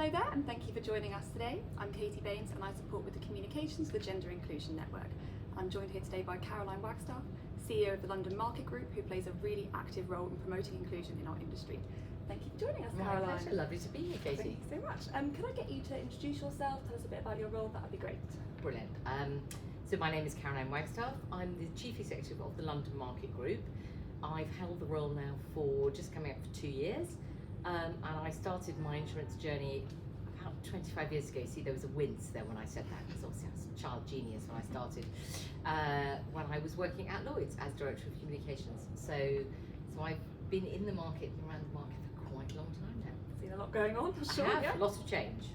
Hello there, and thank you for joining us today. I'm Katie Baines and I support with the communications of the Gender Inclusion Network. I'm joined here today by Caroline Wagstaff, CEO of the London Market Group, who plays a really active role in promoting inclusion in our industry. Thank you for joining us, Caroline. My pleasure, lovely to be here, Katie. Thank you so much. Can I get you to introduce yourself, tell us a bit about your role? That would be great. Brilliant. So my name is Caroline Wagstaff. I'm the Chief Executive of the London Market Group. I've held the role now for just coming up for 2 years. And I started my insurance journey about 25 years ago. See, there was a wince there when I said that, because obviously I was a child genius when I started, when I was working at Lloyd's as Director of Communications. So I've been in the market, around the market for quite a long time now. Seen a lot going on, for sure. I have, lots of change.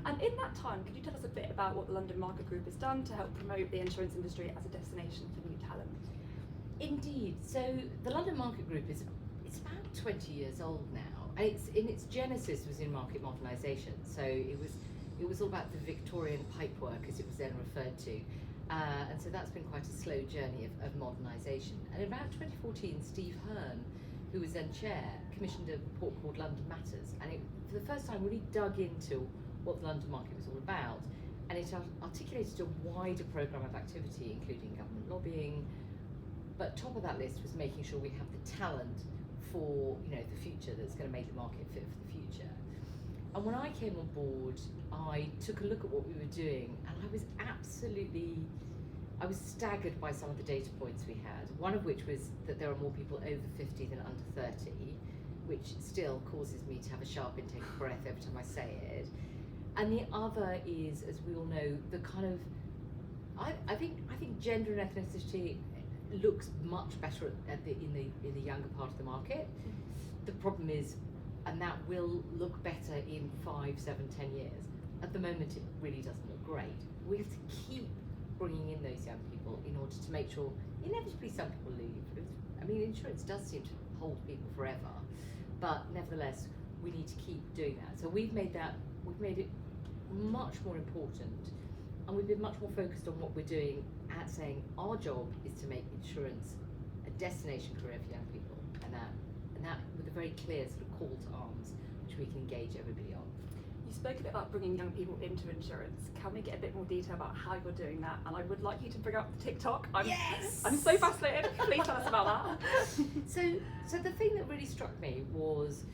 And in that time, could you tell us a bit about what the London Market Group has done to help promote the insurance industry as a destination for new talent? Indeed. So the London Market Group it's about 20 years old now. And its genesis was in market modernisation. So it was all about the Victorian pipework, as it was then referred to. And so that's been quite a slow journey of modernisation. And in about 2014, Steve Hearn, who was then chair, commissioned a report called London Matters, and it, for the first time, really dug into what the London market was all about, and it articulated a wider programme of activity, including government lobbying. But top of that list was making sure we have the talent for the future that's going to make the market fit for the future. And when I came on board, I took a look at what we were doing, and I was staggered by some of the data points we had. One of which was that there are more people over 50 than under 30, which still causes me to have a sharp intake of breath every time I say it. And the other is, as we all know, the kind of I think gender and ethnicity looks much better in the younger part of the market. The problem is, and that will look better in 5, 7, 10 years. At the moment, it really doesn't look great. We have to keep bringing in those young people in order to make sure, inevitably some people leave. I mean, insurance does seem to hold people forever, but nevertheless, we need to keep doing that. So we've made it much more important, and we've been much more focused on what we're doing at saying our job is to make insurance a destination career for young people, and that with a very clear sort of call to arms, which we can engage everybody on. You spoke a bit about bringing young people into insurance. Can we get a bit more detail about how you're doing that? And I would like you to bring up the TikTok. Yes! I'm so fascinated. Please tell us about that. So the thing that really struck me was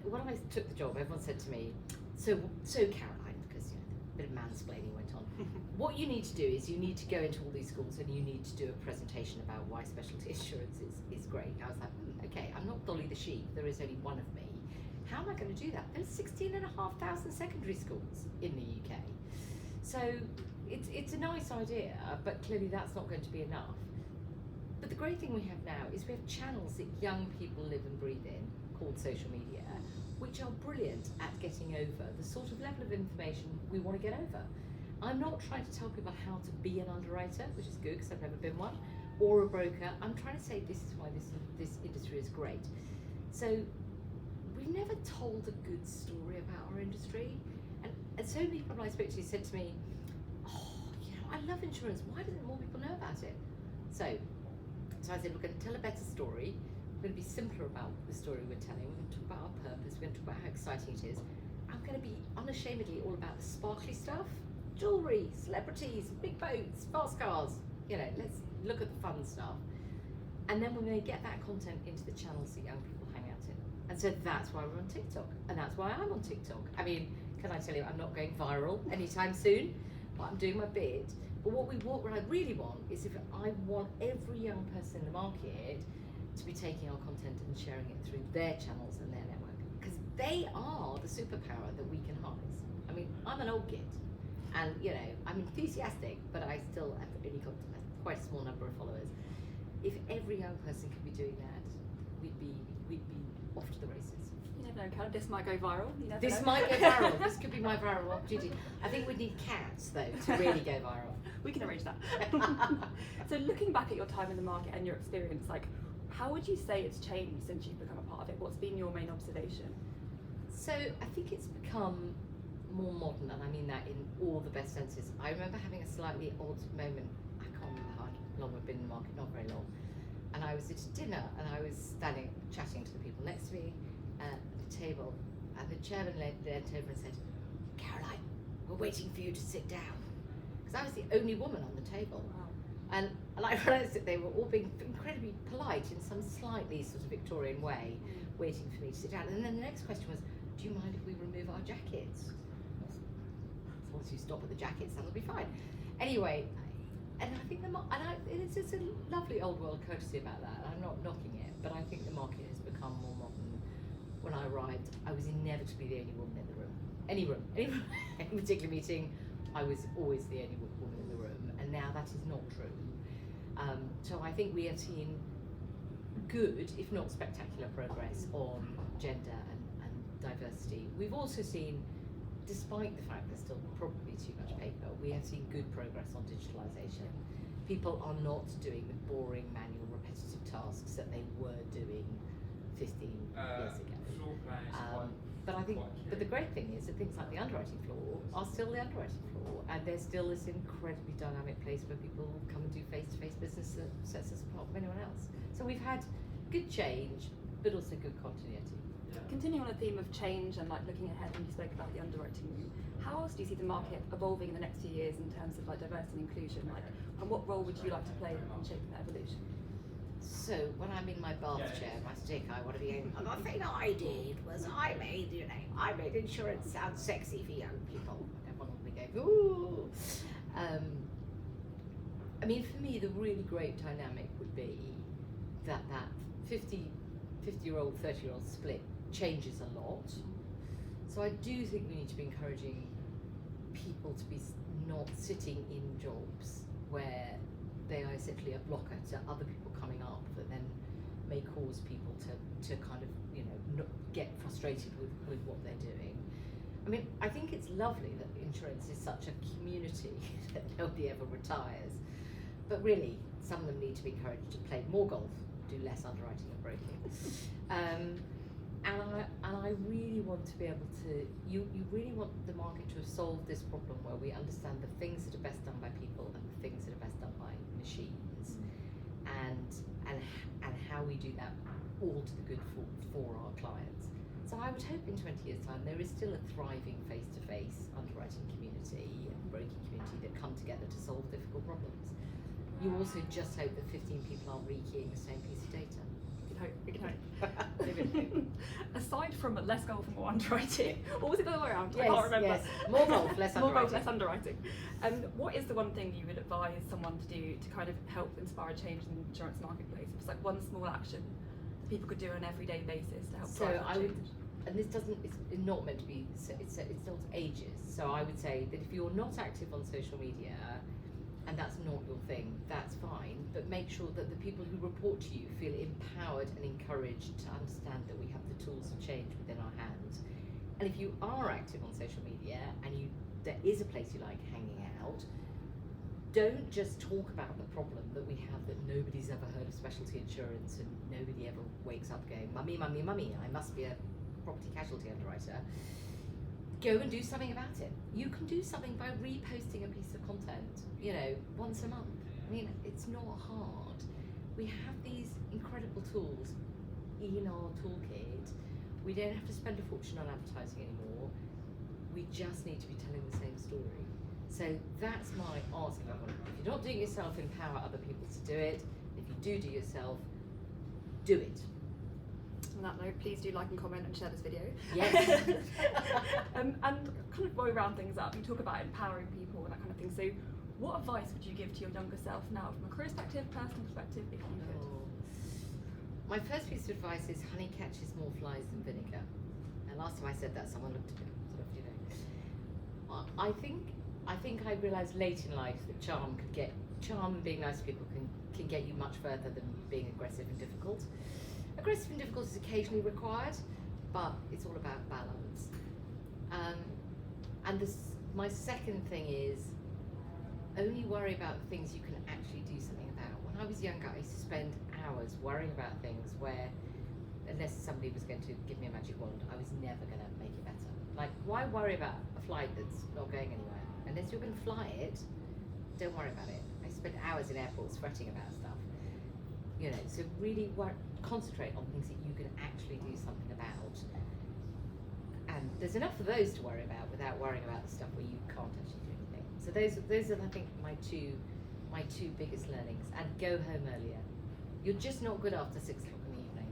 when I took the job, everyone said to me, so Caroline, because a bit of mansplaining went on, what you need to do is you need to go into all these schools and you need to do a presentation about why specialty insurance is great. I was like, okay, I'm not Dolly the sheep, there is only one of me. How am I going to do that? There's 16,500 secondary schools in the UK. So it's a nice idea, but clearly that's not going to be enough. But the great thing we have now is we have channels that young people live and breathe in, called social media, which are brilliant at getting over the sort of level of information we want to get over. I'm not trying to tell people how to be an underwriter, which is good because I've never been one, or a broker. I'm trying to say this is why this industry is great. So we've never told a good story about our industry, and so many people I spoke to said to me, I love insurance, why doesn't more people know about it? So I said, we're going to tell a better story, we're going to be simpler about the story we're telling, we're going to talk about our purpose, we're going to talk about how exciting it is. I'm going to be unashamedly all about the sparkly stuff, jewellery, celebrities, big boats, fast cars, let's look at the fun stuff. And then we're going to get that content into the channels that young people hang out in. And so that's why we're on TikTok, and that's why I'm on TikTok. I mean, can I tell you, I'm not going viral anytime soon, but I'm doing my bit. But what I really want is, I want every young person in the market to be taking our content and sharing it through their channels and their network, because they are the superpower that we can harness. I mean, I'm an old git, and I'm enthusiastic, but I still have only got quite a small number of followers. If every young person could be doing that, we'd be off to the races. You never know, this might go viral. This might go viral. This could be my viral opportunity. I think we'd need cats though to really go viral. We can arrange that. So looking back at your time in the market and your experience, how would you say it's changed since you've become a part of it? What's been your main observation? So I think it's become more modern, and I mean that in all the best senses. I remember having a slightly odd moment. I can't remember how long I've been in the market, not very long. And I was at a dinner and I was standing chatting to the people next to me at the table, and the chairman leant over and said, "Caroline, we're waiting for you to sit down," because I was the only woman on the table. Wow. And I realised that they were all being incredibly polite in some slightly sort of Victorian way, waiting for me to sit down. And then the next question was, "Do you mind if we remove our jackets?" As long as you stop at the jackets, that'll be fine. Anyway, and I think it's just a lovely old world courtesy about that. I'm not knocking it, but I think the market has become more modern. When I arrived, I was inevitably the only woman in the room. Any particular meeting, I was always the only woman in the room, and now that is not true. So I think we have seen good, if not spectacular, progress on gender and diversity. We've also seen, despite the fact there's still probably too much paper, we have seen good progress on digitalisation. People are not doing the boring, manual, repetitive tasks that they were doing 15 years ago. But the great thing is that things like the underwriting floor are still the underwriting floor, and there's still this incredibly dynamic place where people come and do face-to-face business that sets us apart from anyone else. So we've had good change, but also good continuity. Continuing on the theme of change and like looking ahead, when you spoke about the underwriting room, how else do you see the market evolving in the next few years in terms of like diversity and inclusion? Like, and what role would you like to play in shaping that evolution? So when I'm in my bath chair, my stick, I want to be in. And the thing I did was I made insurance sound sexy for young people. Everyone will be going, ooh. I mean, for me, the really great dynamic would be that 50-year-old, 30-year-old split changes a lot. So I do think we need to be encouraging people to be not sitting in jobs where they are essentially a blocker to other people coming up that then may cause people to kind of, get frustrated with what they're doing. I mean, I think it's lovely that insurance is such a community that nobody ever retires. But really, some of them need to be encouraged to play more golf, do less underwriting and broking. And I really want to be able to, you really want the market to have solved this problem where we understand the things that are best done by people and the things that are best done by machines, and how we do that all to the good for our clients. So I would hope in 20 years' time there is still a thriving face-to-face underwriting community and broking community that come together to solve difficult problems. You also just hope that 15 people aren't rekeying the same piece of data. We can hope. Aside from less golf and more underwriting, or was it the other way around? Yes, I can't remember. Yes. More golf, less underwriting. More golf, less underwriting. What is the one thing you would advise someone to do to kind of help inspire a change in the insurance marketplace? It's like one small action that people could do on an everyday basis to help drive that change. And this it's not meant to be, it's not ages. So I would say that if you're not active on social media, and that's not your thing, that's fine, but make sure that the people who report to you feel empowered and encouraged to understand that we have the tools of change within our hands. And if you are active on social media and there is a place you like hanging out, don't just talk about the problem that we have that nobody's ever heard of specialty insurance and nobody ever wakes up going, mummy, mummy, mummy, I must be a property casualty underwriter. Go and do something about it. You can do something by reposting a piece of content, once a month. I mean, it's not hard. We have these incredible tools in our toolkit. We don't have to spend a fortune on advertising anymore. We just need to be telling the same story. So that's my ask of everyone. If you're not doing it yourself, empower other people to do it. If you do yourself, do it. On that note, please do like and comment and share this video. Yes. And kind of while we round things up, you talk about empowering people and that kind of thing. So what advice would you give to your younger self now from a career perspective, personal perspective, if you could? My first piece of advice is honey catches more flies than vinegar. And last time I said that, someone looked at me I think I realised late in life that charm and being nice to people can get you much further than being aggressive and difficult. Aggressive and difficult is occasionally required, but it's all about balance. My second thing is only worry about the things you can actually do something about. When I was younger, I used to spend hours worrying about things where, unless somebody was going to give me a magic wand, I was never going to make it better. Like, why worry about a flight that's not going anywhere? Unless you're going to fly it, don't worry about it. I spent hours in airports fretting about stuff. So really concentrate on things that you can actually do something about. And there's enough of those to worry about without worrying about the stuff where you can't actually do anything. So those are I think my two biggest learnings. And go home earlier. You're just not good after 6 o'clock in the evening.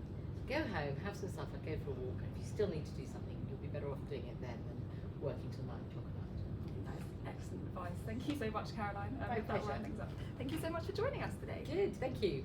Go home, have some supper, go for a walk, and if you still need to do something, you'll be better off doing it then than working till 9 o'clock at night. That's excellent advice. Thank you so much, Caroline. My With that, pleasure. wrap things up. Thank you so much for joining us today. Good, thank you.